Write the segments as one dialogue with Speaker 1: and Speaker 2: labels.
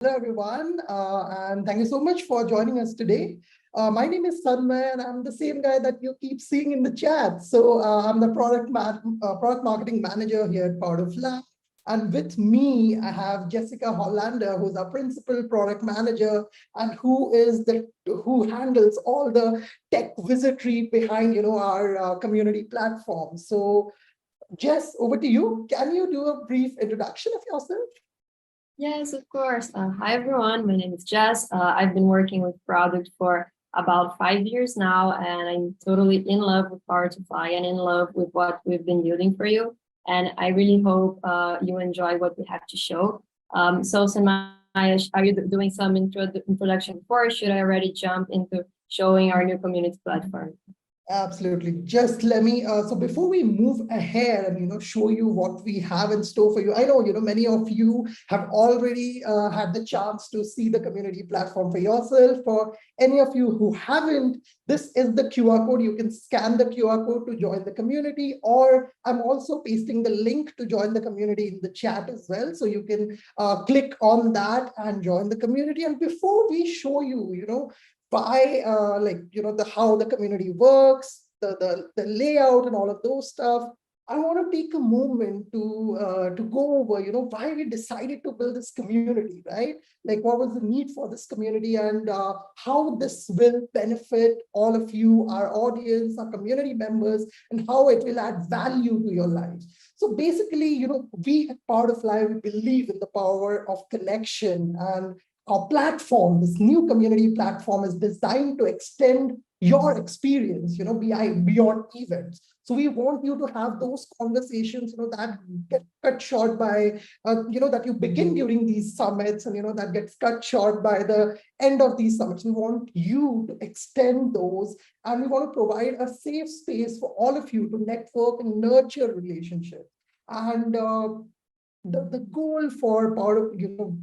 Speaker 1: Hello, everyone, and thank you so much for joining us today. My name is Sanmay, and I'm the same guy that you keep seeing in the chat. So I'm the product marketing manager here at PowerToFly. And with me, I have Jessica Hollander, who's our principal product manager, and who handles all the tech wizardry behind our community platform. So Jess, over to you. Can you do a brief introduction of yourself?
Speaker 2: Yes, of course. Hi, everyone. My name is Jess. I've been working with product for about 5 years now, and I'm totally in love with PowerToFly and in love with what we've been building for you. And I really hope you enjoy what we have to show. So, Sanmaya, are you doing some introduction before, or should I already jump into showing our new community platform?
Speaker 1: Absolutely. Just let me, so before we move ahead and, show you what we have in store for you, I know, many of you have already had the chance to see the community platform for yourself. For any of you who haven't, this is the QR code. You can scan the QR code to join the community, or I'm also pasting the link to join the community in the chat as well. So you can click on that and join the community. And before we show you, by how the community works, the layout and all of those stuff, I want to take a moment to go over, why we decided to build this community, right? Like, what was the need for this community, and how this will benefit all of you, our audience, our community members, and how it will add value to your lives. So basically, we at PowerToFly, we believe in the power of connection, and our platform, this new community platform, is designed to extend your experience, beyond events. So we want you to have those conversations, that get cut short by, that you begin during these summits, and, that gets cut short by the end of these summits. We want you to extend those, and we want to provide a safe space for all of you to network and nurture relationships. And the goal for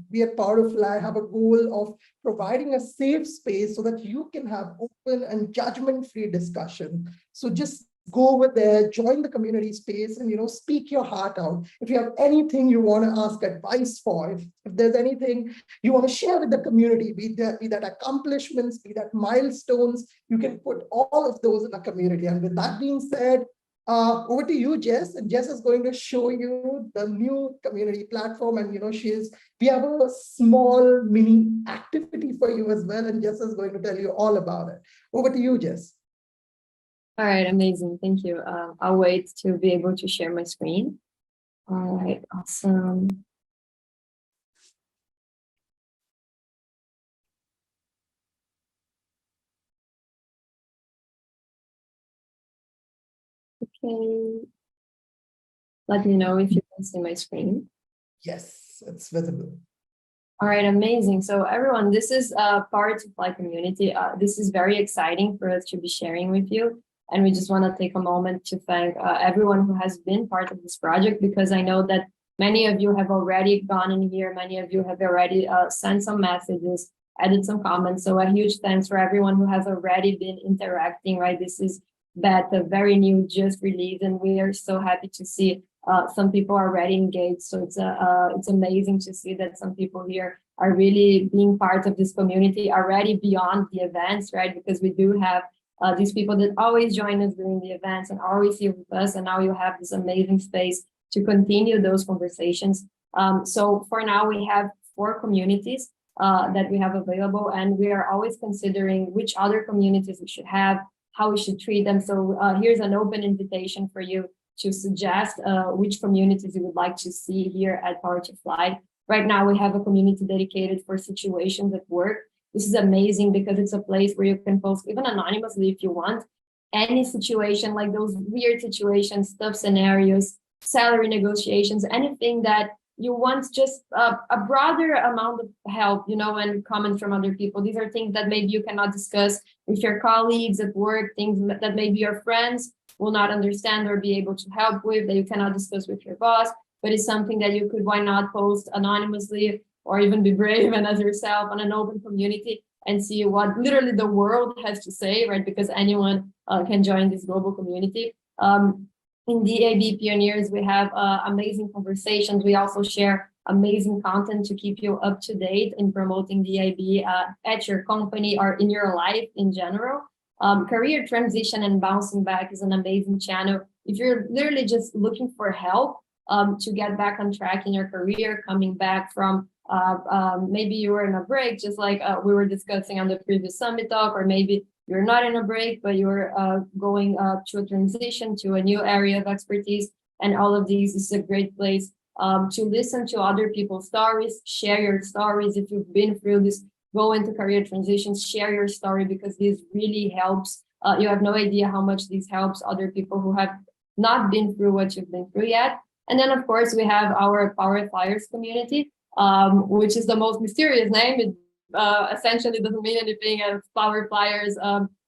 Speaker 1: we at PowerToFly have a goal of providing a safe space so that you can have open and judgment-free discussion. So just go over there, join the community space, and speak your heart out. If you have anything you want to ask advice for, if there's anything you want to share with the community, be that accomplishments, be that milestones, you can put all of those in the community. And with that being said, over to you, Jess. And Jess is going to show you the new community platform. And, we have a small mini activity for you as well. And Jess is going to tell you all about it. Over to you, Jess.
Speaker 2: All right, amazing. Thank you. I'll wait to be able to share my screen. All right, awesome. Okay. Let me know if you can see my screen.
Speaker 1: Yes, it's visible.
Speaker 2: All right, amazing. So everyone, this is PowerToFly community. This is very exciting for us to be sharing with you. And we just want to take a moment to thank everyone who has been part of this project, because I know that many of you have already gone in here. Many of you have already sent some messages, added some comments. So a huge thanks for everyone who has already been interacting, right? This is beta, very new, just released, and we are so happy to see some people are already engaged. So it's amazing to see that some people here are really being part of this community already beyond the events, right? Because we do have these people that always join us during the events and always here with us, and now you have this amazing space to continue those conversations. So for now, we have 4 communities that we have available, and we are always considering which other communities we should have, how we should treat them. So here's an open invitation for you to suggest which communities you would like to see here at PowerToFly. Right now, we have a community dedicated for situations at work. This is amazing because it's a place where you can post, even anonymously if you want, any situation, like those weird situations, tough scenarios, salary negotiations, anything that you want, just a broader amount of help, and comments from other people. These are things that maybe you cannot discuss with your colleagues at work, things that maybe your friends will not understand or be able to help with, that you cannot discuss with your boss, but it's something that you could, why not, post anonymously, or even be brave and as yourself on an open community and see what literally the world has to say, right? Because anyone can join this global community. In DAB Pioneers, we have amazing conversations. We also share amazing content to keep you up to date in promoting DIB at your company or in your life in general. Career transition and bouncing back is an amazing channel. If you're literally just looking for help to get back on track in your career, coming back from maybe you were in a break, just like we were discussing on the previous summit talk, or maybe you're not in a break, but you're going to a transition to a new area of expertise. And all of these is a great place to listen to other people's stories, share your stories. If you've been through this, go into career transitions, share your story, because this really helps. You have no idea how much this helps other people who have not been through what you've been through yet. And then, of course, we have our PowerFlyers community, which is the most mysterious name. It essentially doesn't mean anything as PowerFlyers,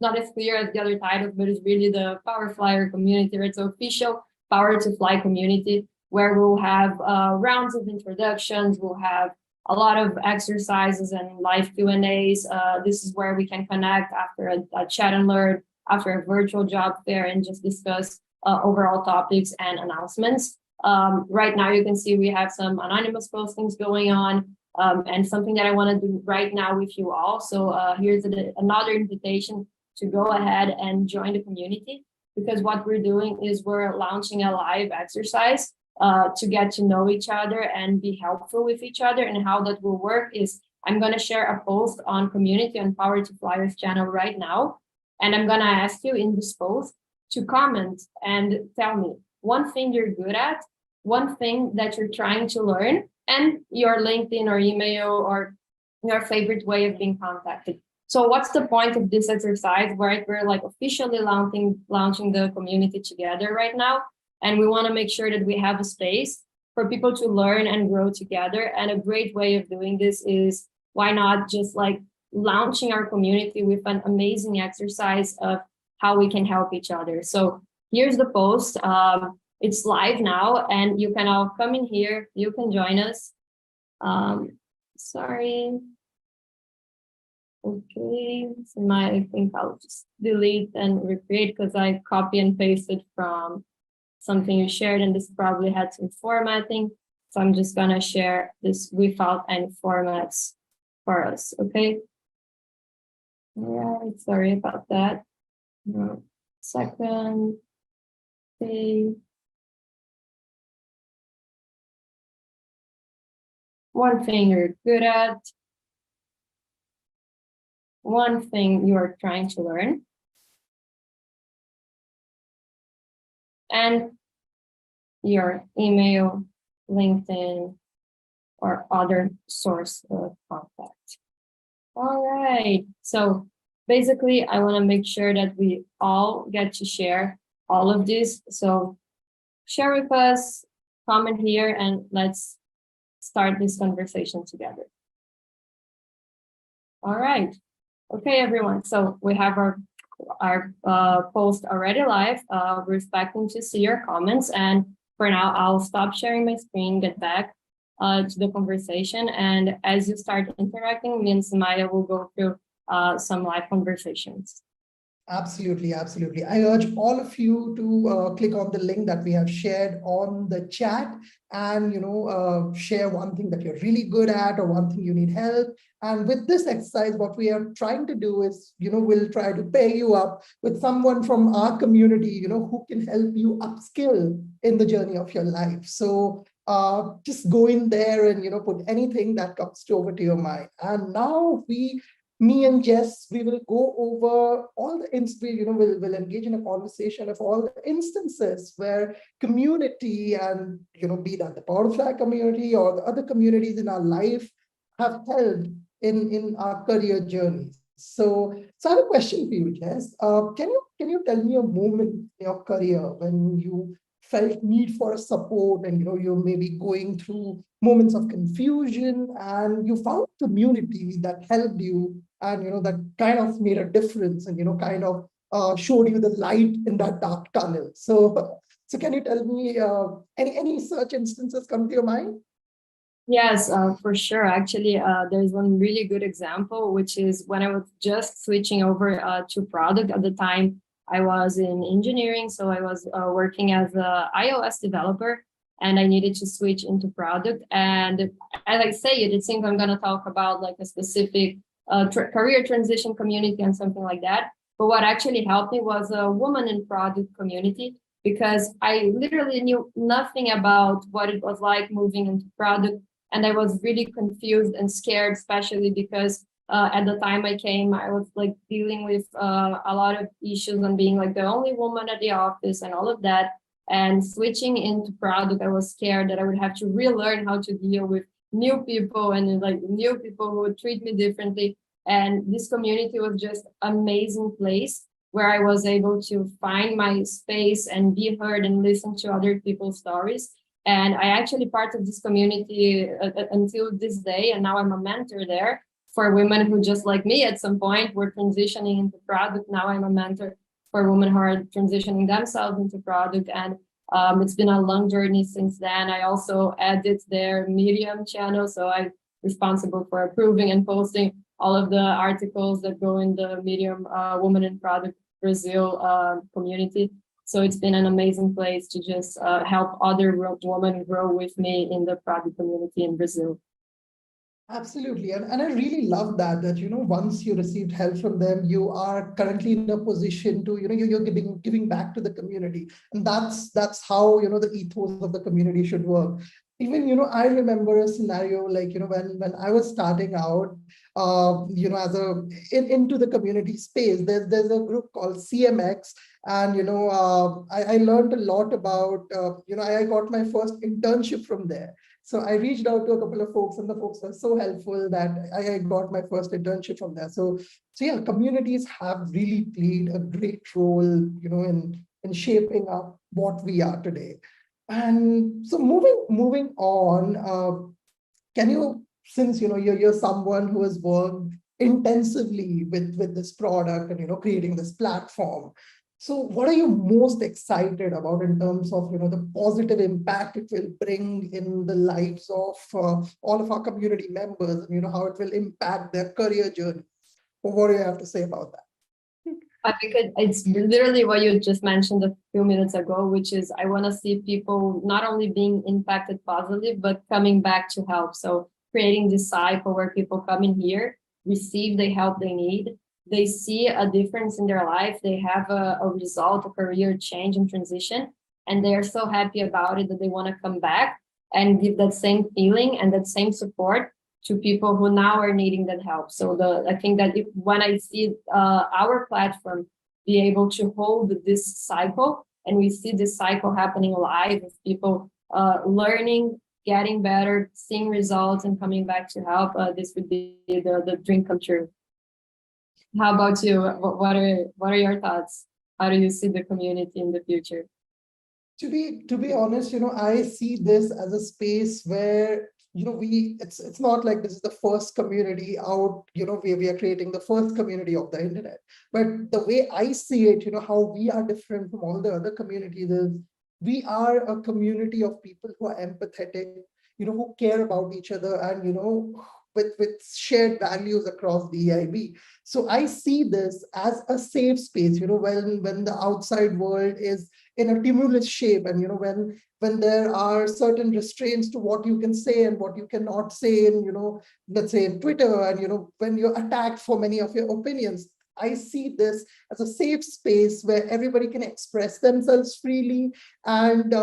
Speaker 2: not as clear as the other titles, but it's really the PowerFlyer community. It's an official PowerToFly community where we'll have rounds of introductions. We'll have a lot of exercises and live Q&As. This is where we can connect after a chat and learn, after a virtual job fair, and just discuss overall topics and announcements. Right now, you can see we have some anonymous postings going on, and something that I want to do right now with you all. So here's another invitation to go ahead and join the community, because what we're doing is we're launching a live exercise to get to know each other and be helpful with each other. And how that will work is I'm going to share a post on community on PowerToFlyers channel right now. And I'm going to ask you in this post to comment and tell me one thing you're good at, one thing that you're trying to learn, and your LinkedIn or email or your favorite way of being contacted. So what's the point of this exercise, where we're like officially launching the community together right now? And we want to make sure that we have a space for people to learn and grow together. And a great way of doing this is, why not just like launching our community with an amazing exercise of how we can help each other. So here's the post. It's live now, and you can all come in here. You can join us. Sorry. Okay, so I think I'll just delete and recreate because I copy and pasted from something you shared, and this probably had some formatting. So I'm just gonna share this without any formats for us, okay? All right, sorry about that. Second, okay. One thing you're good at, one thing you are trying to learn, and your email, LinkedIn, or other source of contact. All right, so basically I want to make sure that we all get to share all of this. So share with us, comment here, and let's start this conversation together. All right. Okay, everyone. So we have our post already live. We're expecting to see your comments. And for now, I'll stop sharing my screen, get back to the conversation. And as you start interacting, me and Samaya will go through some live conversations.
Speaker 1: Absolutely, absolutely. I urge all of you to click on the link that we have shared on the chat, and share one thing that you're really good at or one thing you need help. And with this exercise, what we are trying to do is, we'll try to pair you up with someone from our community, who can help you upskill in the journey of your life. So just go in there and, put anything that comes over to your mind. And now me and Jess, we will go over all the instances, we'll engage in a conversation of all the instances where community and, be that the PowerToFly community or the other communities in our life have helped in our career journeys. So I have a question for you, Jess. Can you tell me a moment in your career when you felt need for support, and you're maybe going through moments of confusion, and you found community that helped you, and that kind of made a difference, and kind of showed you the light in that dark tunnel. So can you tell me any such instances come to your mind?
Speaker 2: Yes, for sure. Actually, there's one really good example, which is when I was just switching over to product. At the time, I was in engineering, so I was working as an iOS developer. and I needed to switch into product. And as I say it seems I'm going to talk about like a specific career transition community and something like that. But what actually helped me was a woman in product community, because I literally knew nothing about what it was like moving into product. And I was really confused and scared, especially because at the time I came, I was like dealing with a lot of issues and being like the only woman at the office and all of that. And switching into product, I was scared that I would have to relearn how to deal with new people and like new people who would treat me differently. And this community was just amazing place where I was able to find my space and be heard and listen to other people's stories. And I actually part of this community until this day, and now I'm a mentor there for women who just like me at some point were transitioning into product. Now I'm a mentor for women who are transitioning themselves into product. And it's been a long journey since then. I also edit their Medium channel, so I'm responsible for approving and posting all of the articles that go in the Medium Women in Product Brazil community. So it's been an amazing place to just help other women grow with me in the product community in Brazil.
Speaker 1: Absolutely. And I really love that, once you received help from them, you are currently in a position to, you're giving back to the community. And that's how, the ethos of the community should work. Even, I remember a scenario like, when I was starting out, as into the community space, there's a group called CMX. And, I learned a lot about, I got my first internship from there. So I reached out to a couple of folks, and the folks were so helpful that I got my first internship from there. So yeah, communities have really played a great role, in shaping up what we are today. And so moving on, can you, since you're someone who has worked intensively with this product and creating this platform, so what are you most excited about in terms of the positive impact it will bring in the lives of all of our community members, and how it will impact their career journey? What do you have to say about that?
Speaker 2: I think it's literally what you just mentioned a few minutes ago, which is I want to see people not only being impacted positively, but coming back to help. So creating this cycle where people come in here, receive the help they need, they see a difference in their life, they have a result, a career change and transition, and they are so happy about it that they want to come back and give that same feeling and that same support to people who now are needing that help. So I think that when I see our platform be able to hold this cycle, and we see this cycle happening live with people learning, getting better, seeing results, and coming back to help, this would be the dream come true. How about you? What are your thoughts? How do you see the community in the future?
Speaker 1: To be honest, I see this as a space where it's not like this is the first community out, we are creating the first community of the internet. But the way I see it, how we are different from all the other communities is we are a community of people who are empathetic, who care about each other, and with shared values across the EIB. So I see this as a safe space, when the outside world is in a tumultuous shape, and when there are certain restraints to what you can say and what you cannot say in, let's say in Twitter, and when you're attacked for many of your opinions. I see this as a safe space where everybody can express themselves freely and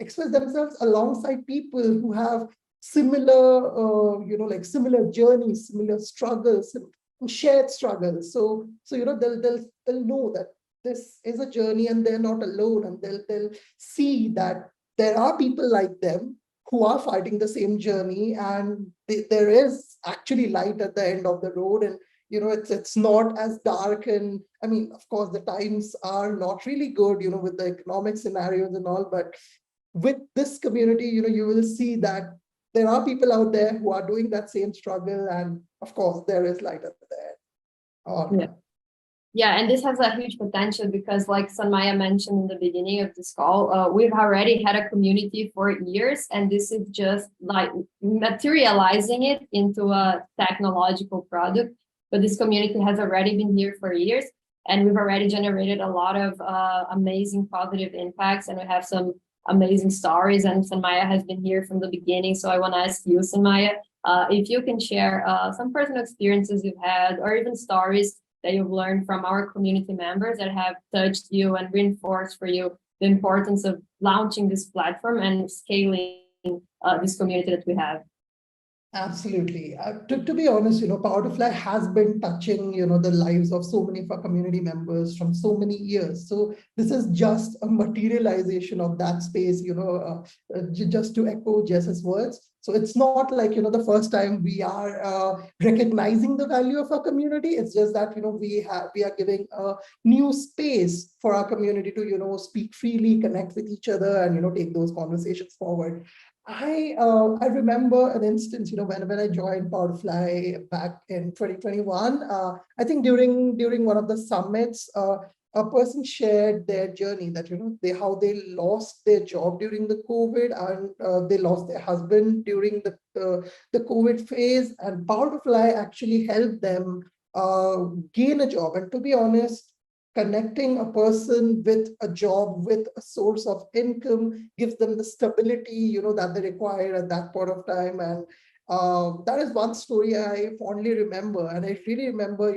Speaker 1: express themselves alongside people who have similar, like similar journeys, similar struggles, and shared struggles. So they'll know that this is a journey and they're not alone, and they'll see that there are people like them who are fighting the same journey, and there is actually light at the end of the road. And it's not as dark. And I mean, of course, the times are not really good, with the economic scenarios and all, but with this community, you will see that there are people out there who are doing that same struggle, and of course there is light at the end.
Speaker 2: Yeah, and this has a huge potential because, like Sanmaya mentioned in the beginning of this call, we've already had a community for years, and this is just like materializing it into a technological product. But this community has already been here for years, and we've already generated a lot of amazing positive impacts, and we have some amazing stories. And Sanmaya has been here from the beginning. So I want to ask you, Sanmaya, if you can share some personal experiences you've had, or even stories that you've learned from our community members that have touched you and reinforced for you the importance of launching this platform and scaling this community that we have.
Speaker 1: Absolutely. To be honest, PowerToFly has been touching, the lives of so many of our community members from so many years. So this is just a materialization of that space, just to echo Jess's words. So it's not like, the first time we are recognizing the value of our community. It's just that, we are giving a new space for our community to, speak freely, connect with each other, and, take those conversations forward. I remember an instance, when I joined PowerFly back in 2021. I think during one of the summits, a person shared their journey that how they lost their job during the COVID, and they lost their husband during the COVID phase, and PowerFly actually helped them gain a job. And to be honest, connecting a person with a job, with a source of income, gives them the stability, that they require at that point of time. And that is one story I fondly remember. And I really remember,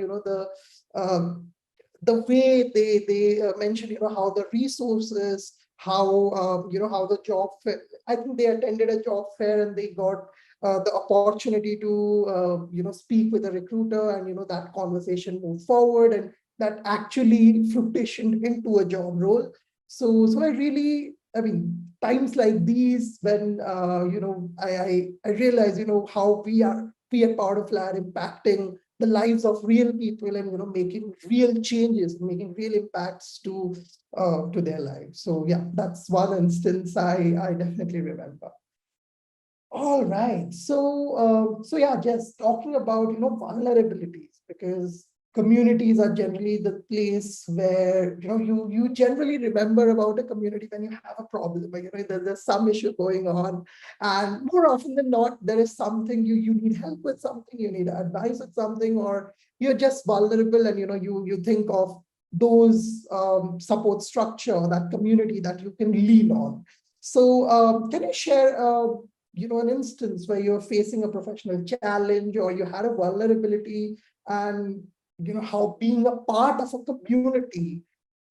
Speaker 1: the way they mentioned, how the resources, how, how the job fair. I think they attended a job fair and they got the opportunity to, speak with a recruiter, and, that conversation moved forward, and that actually fruitioned into a job role. So I really, times like these when, I realize, how we at PowerToFly are impacting the lives of real people, and, making real changes, making real impacts to their lives. So yeah, that's one instance I definitely remember. All right. So yeah, just talking about, vulnerabilities, because communities are generally the place where, you generally remember about a community when you have a problem, or, there's some issue going on. And more often than not, there is something you need help with something, you need advice with something, or you're just vulnerable, and, you think of those support structure, that community that you can lean on. So can you share an instance where you're facing a professional challenge, or you had a vulnerability, and how being a part of a community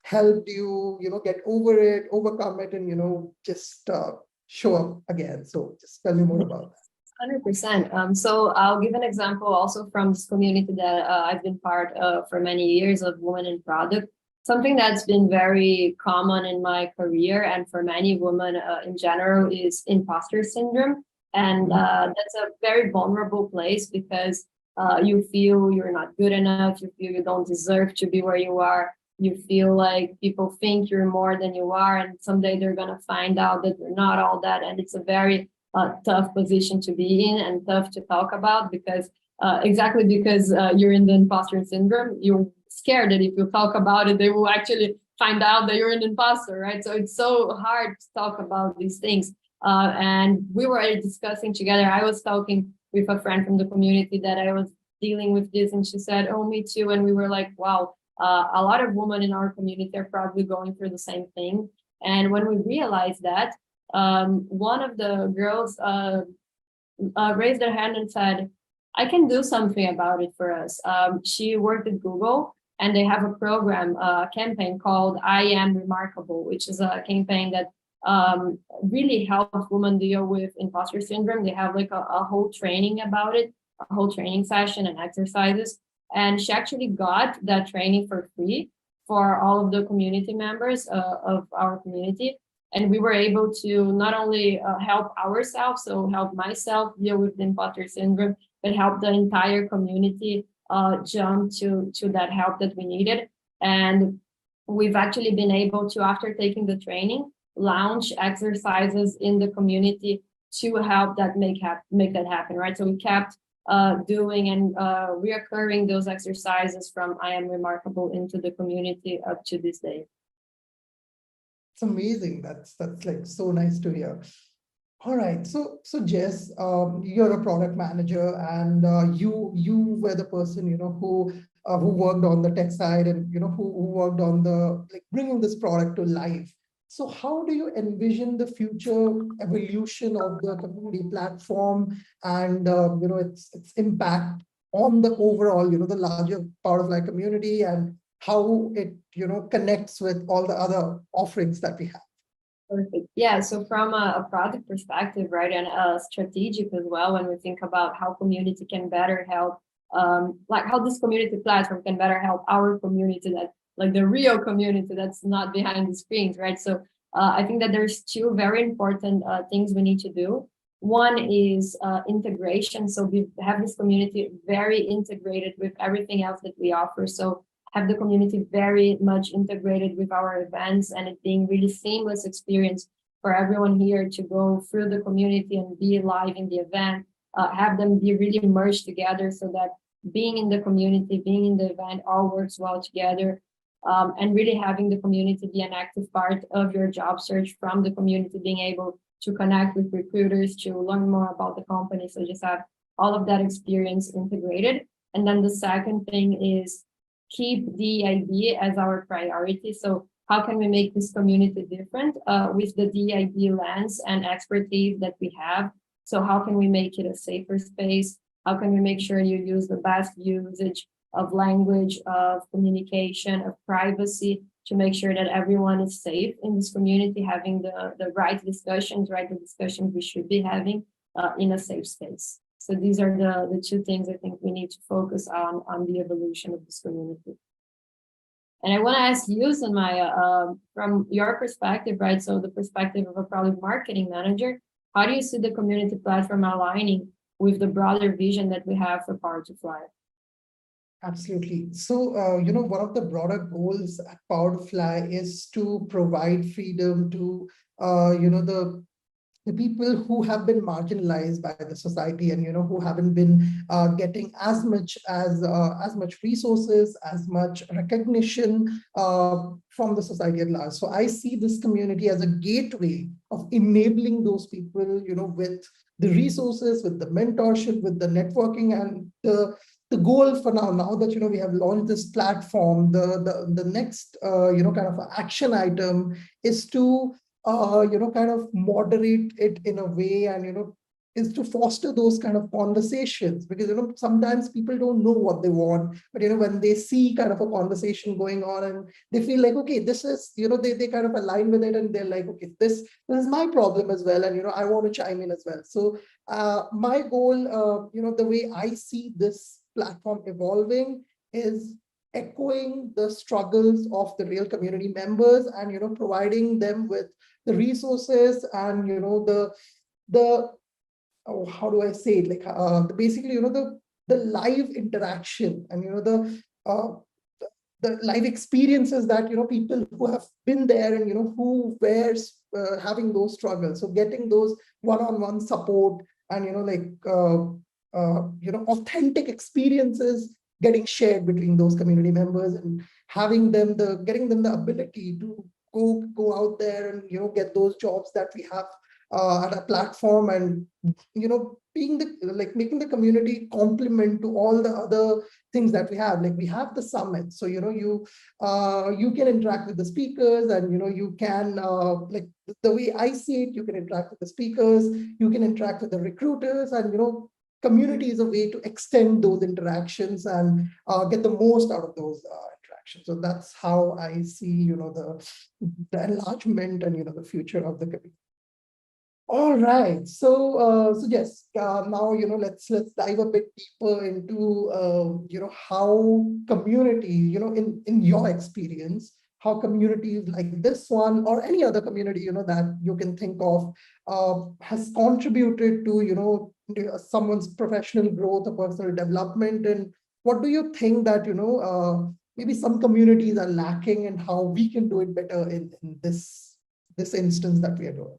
Speaker 1: helped you, get over it, overcome it, and just show up again? So just tell me more about that.
Speaker 2: 100%. So I'll give an example also from this community that I've been part of for many years, of Women in Product. Something that's been very common in my career and for many women in general is imposter syndrome. And that's a very vulnerable place, because you feel you're not good enough, you feel you don't deserve to be where you are, you feel like people think you're more than you are, and someday they're going to find out that you're not all that. And it's a very tough position to be in, and tough to talk about, because exactly because you're in the imposter syndrome, you're scared that if you talk about it, they will actually find out that you're an imposter, right? So it's so hard to talk about these things. And we were discussing together. I was talking with a friend from the community that I was dealing with this, and she said, "Oh, me too." And we were like, "Wow, a lot of women in our community are probably going through the same thing." And when we realized that, one of the girls raised her hand and said, "I can do something about it for us." She worked at Google, and they have a program, a campaign called I Am Remarkable, which is a campaign that really helps women deal with imposter syndrome. They have like a whole training about it, a whole training session and exercises. And she actually got that training for free for all of the community members of our community. And we were able to not only help ourselves, so help myself deal with the imposter syndrome, but help the entire community jump to that help that we needed. And we've actually been able to, after taking the training, launch exercises in the community to help that make that happen, right? So we kept doing and reoccurring those exercises from I Am Remarkable into the community up to this day.
Speaker 1: It's amazing. That's like so nice to hear. All right, so Jess, you're a product manager, and you were the person who worked on the tech side, and who worked on the bringing this product to life. So how do you envision the future evolution of the community platform and its impact on the overall, the larger PowerToFly community, and how it connects with all the other offerings that we have?
Speaker 2: Perfect. Yeah. So from a product perspective, right, and strategic as well, when we think about how community can better help, like how this community platform can better help our community, that like the real community that's not behind the screens, right? So I think that there's two very important things we need to do. One is integration. So we have this community very integrated with everything else that we offer. So have the community very much integrated with our events, and it being really seamless experience for everyone here to go through the community and be live in the event, have them be really merged together so that being in the community, being in the event all works well together, and really having the community be an active part of your job search, from the community being able to connect with recruiters, to learn more about the company. So just have all of that experience integrated. And then the second thing is keep DID as our priority. So how can we make this community different with the DID lens and expertise that we have? So how can we make it a safer space? How can we make sure you use the best usage of language, of communication, of privacy, to make sure that everyone is safe in this community, having the right discussions, right? The discussions we should be having in a safe space. So these are the two things I think we need to focus on the evolution of this community. And I want to ask you, Sanmaya, from your perspective, right? So the perspective of a product marketing manager, how do you see the community platform aligning with the broader vision that we have for PowerToFly?
Speaker 1: Absolutely. So, one of the broader goals at PowerToFly is to provide freedom to, the people who have been marginalized by the society, and who haven't been getting as much resources, as much recognition from the society at large. So I see this community as a gateway of enabling those people, with the resources, with the mentorship, with the networking, and the goal for now that we have launched this platform, the next kind of action item is to kind of moderate it in a way, and is to foster those kind of conversations, because sometimes people don't know what they want, but when they see kind of a conversation going on and they feel like, okay, this is, they kind of align with it, and they're like, okay, this is my problem as well, and I want to chime in as well. So my goal, the way I see this platform evolving is echoing the struggles of the real community members, and providing them with the resources, and the oh, how do I say it, like basically the live interaction, and uh, the live experiences that people who have been there, and who were having those struggles. So getting those one-on-one support, and authentic experiences getting shared between those community members, and having them getting them the ability to go out there and get those jobs that we have at a platform, and being making the community complement to all the other things that we have. Like we have the summit, so you can interact with the speakers, and you can like the way I see it, you can interact with the speakers, you can interact with the recruiters, and community is a way to extend those interactions and get the most out of those interactions. So that's how I see the enlargement and the future of the community. All right, so yes, now let's dive a bit deeper into how community, in your experience, how communities like this one or any other community that you can think of has contributed to someone's professional growth or personal development, and what do you think that maybe some communities are lacking, and how we can do it better in this instance that we are doing.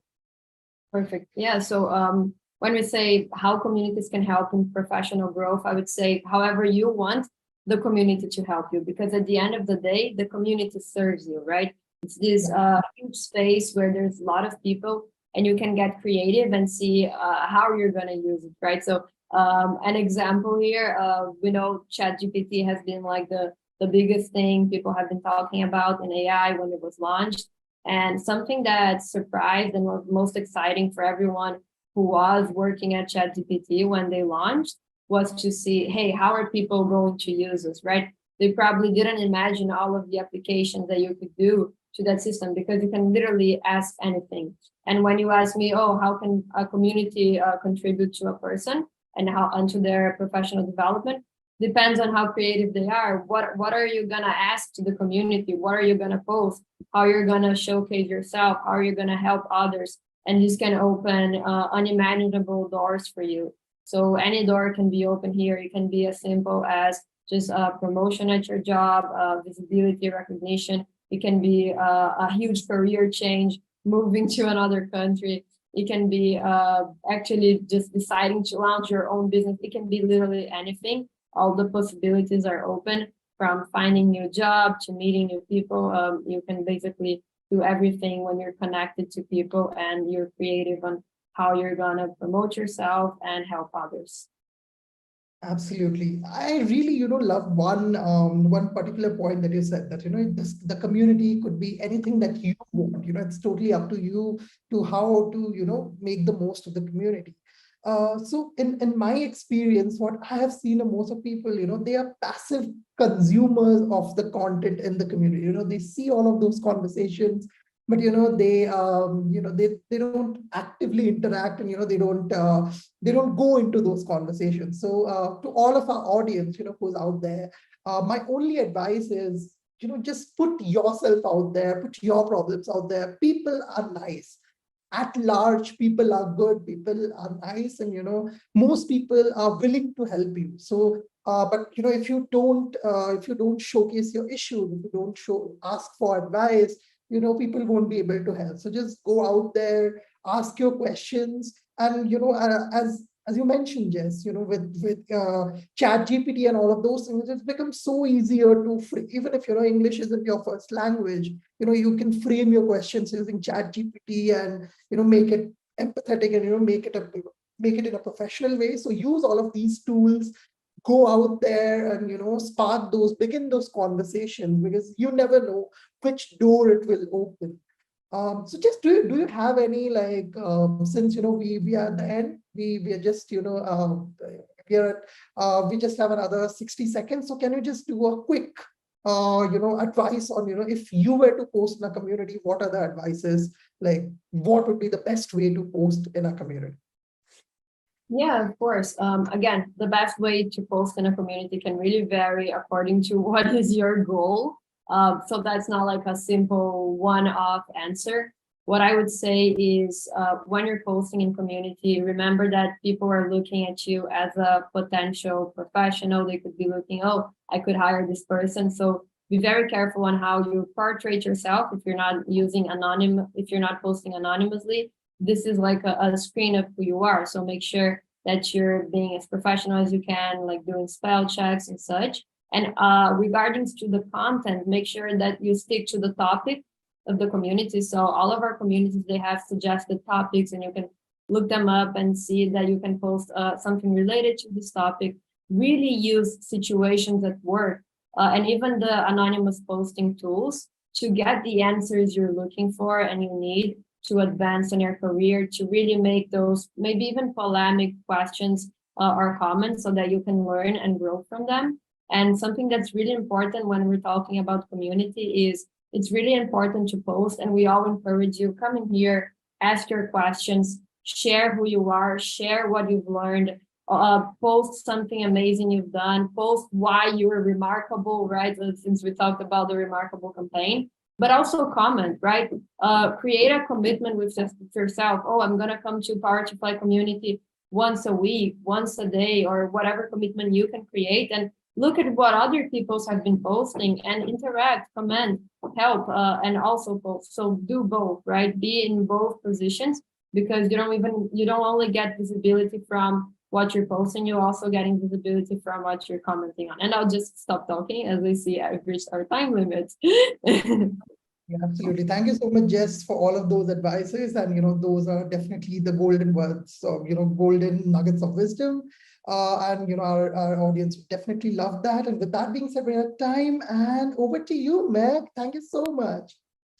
Speaker 2: Perfect. Yeah. So when we say how communities can help in professional growth, I would say however you want the community to help you, because at the end of the day, the community serves you, right? It's this huge space where there's a lot of people, and you can get creative and see how you're going to use it, right? So an example here, we know ChatGPT has been like the biggest thing people have been talking about in AI when it was launched. And something that surprised and was most exciting for everyone who was working at ChatGPT when they launched was to see, hey, how are people going to use this, right? They probably didn't imagine all of the applications that you could do to that system, because you can literally ask anything. And when you ask me, oh, how can a community contribute to a person and how onto their professional development, depends on how creative they are. What are you gonna ask to the community? What are you gonna post? How you're gonna showcase yourself? How are you gonna help others? And this can open unimaginable doors for you. So any door can be open here. It can be as simple as just a promotion at your job, visibility, recognition. It can be a huge career change, moving to another country. It can be actually just deciding to launch your own business. It can be literally anything. All the possibilities are open, from finding new job to meeting new people. You can basically do everything when you're connected to people and you're creative on how you're gonna promote yourself and help others.
Speaker 1: Absolutely. I really, love one particular point that you said, that, the community could be anything that you want. It's totally up to you to how to, make the most of the community. So in my experience, what I have seen of most of people, they are passive consumers of the content in the community. They see all of those conversations, but they don't actively interact, and they don't go into those conversations. So to all of our audience, who's out there, my only advice is, just put yourself out there, put your problems out there. People are nice. At large, people are good, people are nice, and most people are willing to help you. So but if you don't showcase your issues, if you don't ask for advice, people won't be able to help. So just go out there, ask your questions, and as you mentioned, Jess, with chat GPT and all of those things, it's become so easier to even if English isn't your first language, you can frame your questions using chat GPT, and make it empathetic, and make it in a professional way. So use all of these tools, go out there, and begin those conversations, because you never know which door it will open. So just do you have any, like, since we are at the end, we are just we are we just have another 60 seconds. So can you just do a quick advice on, if you were to post in a community, what are the advices, like what would be the best way to post in a community?
Speaker 2: Yeah, of course. Again, the best way to post in a community can really vary according to what is your goal. So that's not like a simple one-off answer. What I would say is when you're posting in community, remember that people are looking at you as a potential professional. They could be looking, oh, I could hire this person. So be very careful on how you portray yourself. If you're not if you're not posting anonymously, this is like a screen of who you are. So make sure that you're being as professional as you can, like doing spell checks and such. And regarding to the content, make sure that you stick to the topic of the community. So all of our communities, they have suggested topics, and you can look them up and see that you can post something related to this topic. Really use situations at work and even the anonymous posting tools to get the answers you're looking for and you need to advance in your career, to really make those maybe even polemic questions or comments so that you can learn and grow from them. And something that's really important when we're talking about community is it's really important to post, and we all encourage you, come in here, ask your questions, share who you are, share what you've learned, post something amazing you've done, post why you were remarkable, right? Since we talked about the remarkable campaign, but also comment, right? Create a commitment with yourself. Oh, I'm gonna come to PowerToFly community once a week, once a day, or whatever commitment you can create, and look at what other people have been posting and interact, comment, help, and also post. So do both, right? Be in both positions, because you don't only get visibility from what you're posting, you're also getting visibility from what you're commenting on. And I'll just stop talking as I see I've reached our time limit.
Speaker 1: Yeah, absolutely. Thank you so much, Jess, for all of those advices. And, those are definitely the golden words. So, golden nuggets of wisdom. And, our audience definitely love that. And with that being said, we're at time. And over to you, Meg. Thank you so much.